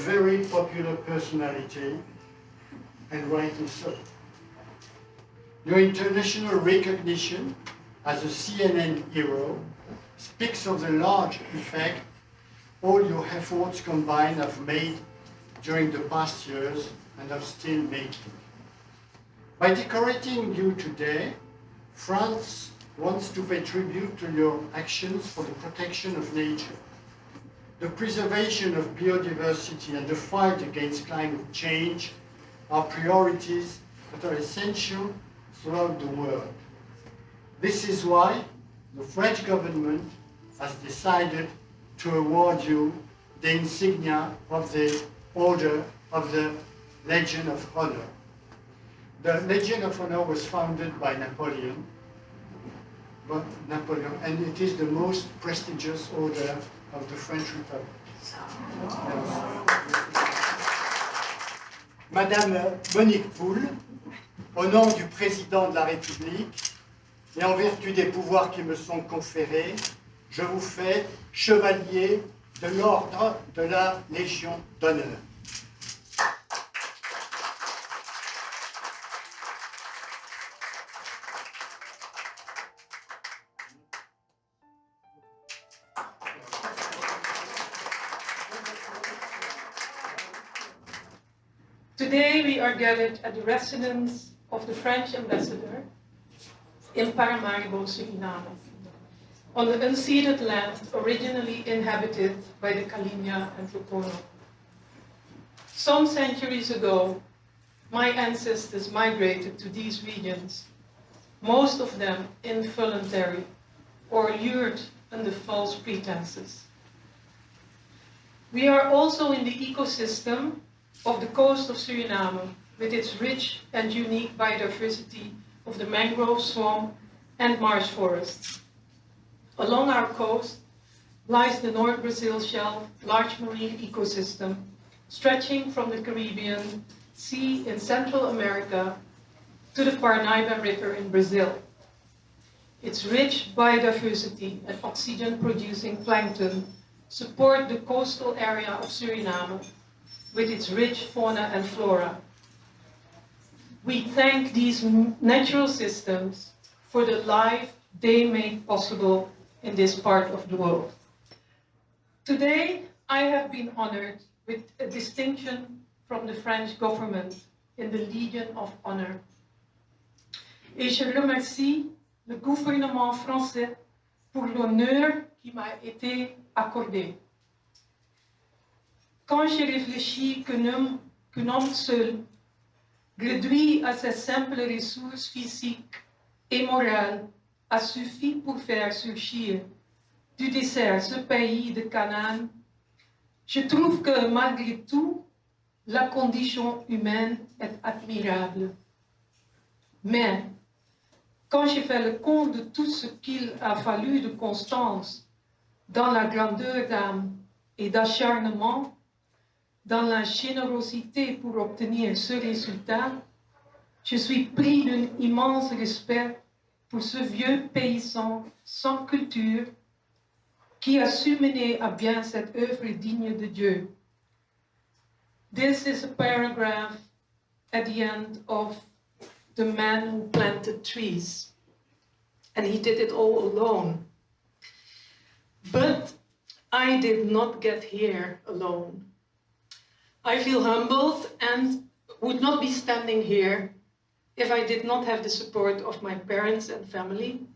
very popular personality, and rightly so. Your international recognition as a CNN hero speaks of the large effect all your efforts combined have made during the past years and are still making. By decorating you today, France wants to pay tribute to your actions for the protection of nature, the preservation of biodiversity, and the fight against climate change are priorities that are essential throughout the world. This is why the French government has decided to award you the insignia of the Order of the Legion of Honor. The Legion of Honor was founded by Napoleon, and it is the most prestigious order of the French Republic. Madame Monique Poul, au nom du Président de la République et en vertu des pouvoirs qui me sont conférés, je vous fais chevalier de l'Ordre de la Légion d'honneur. Today we are gathered at the residence of the French ambassador in Paramaribo, Suriname, on the unceded land originally inhabited by the Kalinya and Rukono. Some centuries ago, my ancestors migrated to these regions, most of them involuntary or lured under false pretenses. We are also in the ecosystem of the coast of Suriname, with its rich and unique biodiversity of the mangrove swamp and marsh forests. Along our coast lies the North Brazil Shelf large marine ecosystem, stretching from the Caribbean Sea in Central America to the Parnaíba River in Brazil. Its rich biodiversity and oxygen-producing plankton support the coastal area of Suriname with its rich fauna and flora. We thank these natural systems for the life they make possible in this part of the world. Today, I have been honored with a distinction from the French government in the Legion of Honor. Et je remercie le gouvernement français pour l'honneur qui m'a été accordé. Quand j'ai réfléchi qu'un homme seul, réduit à ses simples ressources physiques et morales, a suffi pour faire surgir du désert ce pays de Canaan, je trouve que malgré tout, la condition humaine est admirable. Mais quand j'ai fait le compte de tout ce qu'il a fallu de constance dans la grandeur d'âme et d'acharnement, dans la générosité pour obtenir ce résultat, je suis pris d'un immense respect pour ce vieux paysan sans culture qui a su mener à bien cette œuvre digne de Dieu. This is a paragraph at the end of The Man Who Planted Trees. And he did it all alone. But I did not get here alone. I feel humbled and would not be standing here if I did not have the support of my parents and family,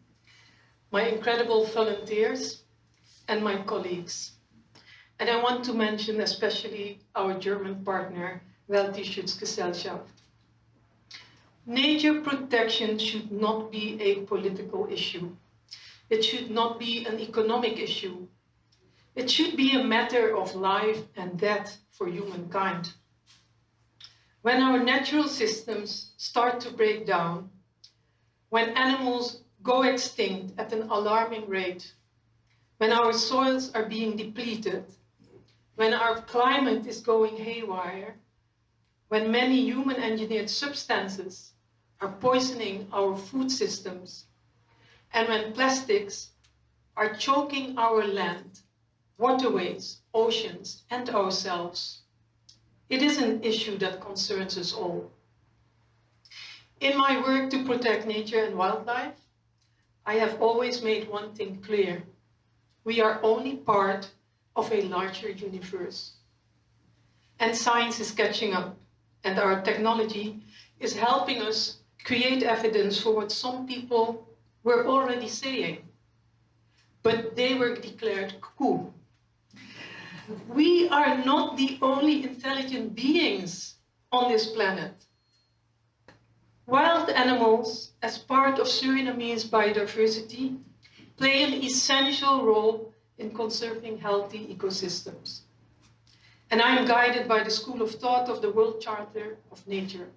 my incredible volunteers, and my colleagues. And I want to mention especially our German partner, Weltierschutzgesellschaft. Nature protection should not be a political issue. It should not be an economic issue. It should be a matter of life and death for humankind. When our natural systems start to break down, when animals go extinct at an alarming rate, when our soils are being depleted, when our climate is going haywire, when many human-engineered substances are poisoning our food systems, and when plastics are choking our land, waterways, oceans, and ourselves, It is an issue that concerns us all. In my work to protect nature and wildlife, I have always made one thing clear. We are only part of a larger universe. And science is catching up, and our technology is helping us create evidence for what some people were already saying, but they were declared cool. We are not the only intelligent beings on this planet. Wild animals, as part of Surinamese biodiversity, play an essential role in conserving healthy ecosystems. And I am guided by the school of thought of the World Charter of Nature,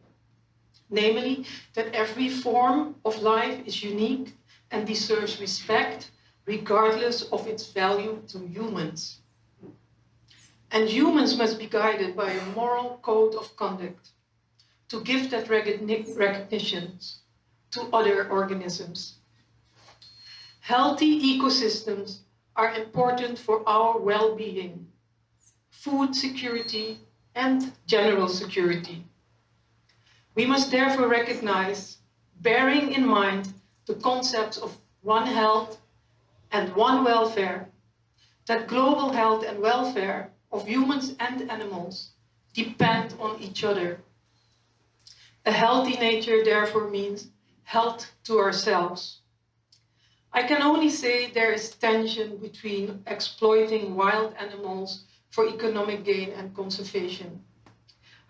namely that every form of life is unique and deserves respect regardless of its value to humans. And humans must be guided by a moral code of conduct to give that recognition to other organisms. Healthy ecosystems are important for our well-being, food security, and general security. We must therefore recognize, bearing in mind the concepts of one health and one welfare, that global health and welfare of humans and animals depend on each other. A healthy nature therefore means health to ourselves. I can only say there is tension between exploiting wild animals for economic gain and conservation.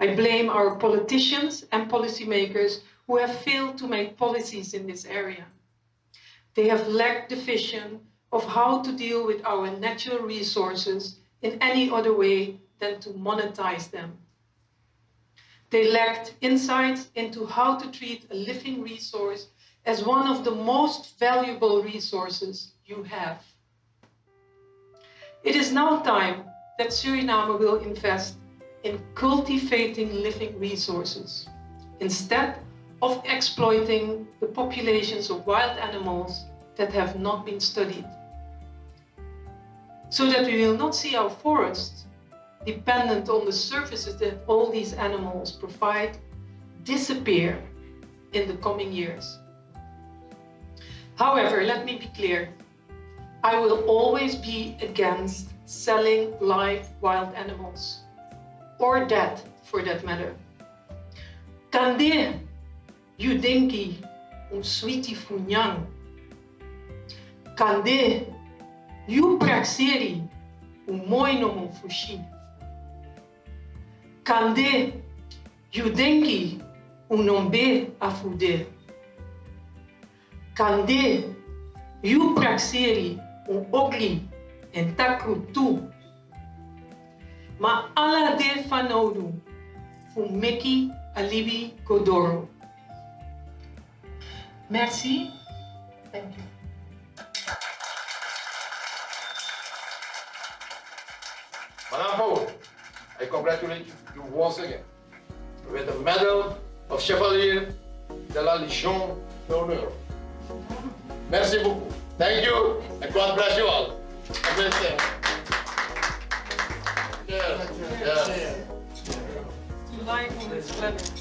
I blame our politicians and policymakers who have failed to make policies in this area. They have lacked the vision of how to deal with our natural resources in any other way than to monetize them. They lacked insights into how to treat a living resource as one of the most valuable resources you have. It is now time that Suriname will invest in cultivating living resources instead of exploiting the populations of wild animals that have not been studied, so that we will not see our forests, dependent on the services that all these animals provide, disappear in the coming years. However, let me be clear, I will always be against selling live wild animals, or dead for that matter. Kande yudenki sweetie funyang. Kande yu praxeri moi no fushi. Kande yudenki nombe afude. Kande yu praxeri ogli en takru tu. Ma ala de fanodu fu meki alibi kodoro. Merci. Thank you. Madame Paul, I congratulate you once again with the Medal of Chevalier de la Légion d'honneur. Merci beaucoup. Thank you and God bless you all. Cheers. To life on this planet.